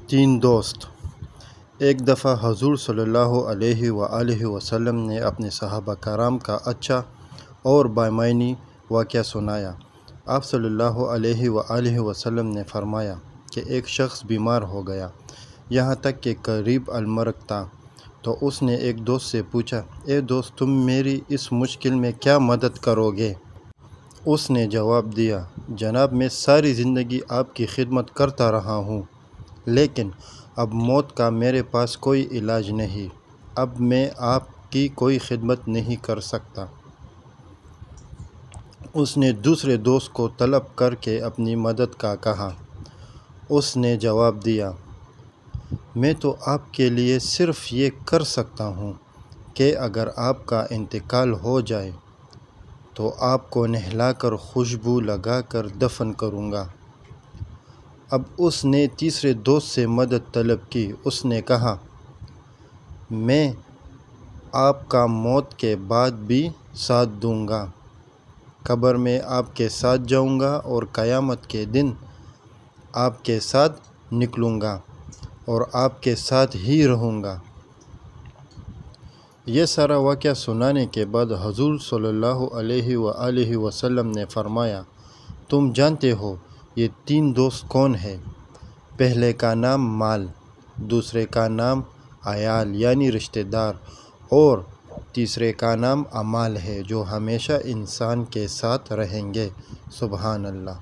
تین دوست۔ ایک دفعہ حضور صلی اللہ علیہ وآلہ وسلم نے اپنے صحابہ کرام کا اچھا اور بامعنی واقعہ سنایا۔ آپ صلی اللہ علیہ وآلہ وسلم نے فرمایا کہ ایک شخص بیمار ہو گیا، یہاں تک کہ قریب المرگ تھا، تو اس نے ایک دوست سے پوچھا، اے دوست، تم میری اس مشکل میں کیا مدد کرو گے؟ اس نے جواب دیا، جناب، میں ساری زندگی آپ کی خدمت کرتا رہا ہوں، لیکن اب موت کا میرے پاس کوئی علاج نہیں، اب میں آپ کی کوئی خدمت نہیں کر سکتا۔ اس نے دوسرے دوست کو طلب کر کے اپنی مدد کا کہا۔ اس نے جواب دیا، میں تو آپ کے لیے صرف یہ کر سکتا ہوں کہ اگر آپ کا انتقال ہو جائے تو آپ کو نہلا کر خوشبو لگا کر دفن کروں گا۔ اب اس نے تیسرے دوست سے مدد طلب کی۔ اس نے کہا، میں آپ کا موت کے بعد بھی ساتھ دوں گا، قبر میں آپ کے ساتھ جاؤں گا اور قیامت کے دن آپ کے ساتھ نکلوں گا اور آپ کے ساتھ ہی رہوں گا۔ یہ سارا واقعہ سنانے کے بعد حضور صلی اللہ علیہ وآلہ وسلم نے فرمایا، تم جانتے ہو یہ تین دوست کون ہیں؟ پہلے کا نام مال، دوسرے کا نام عیال یعنی رشتہ دار، اور تیسرے کا نام اعمال ہے جو ہمیشہ انسان کے ساتھ رہیں گے۔ سبحان اللہ۔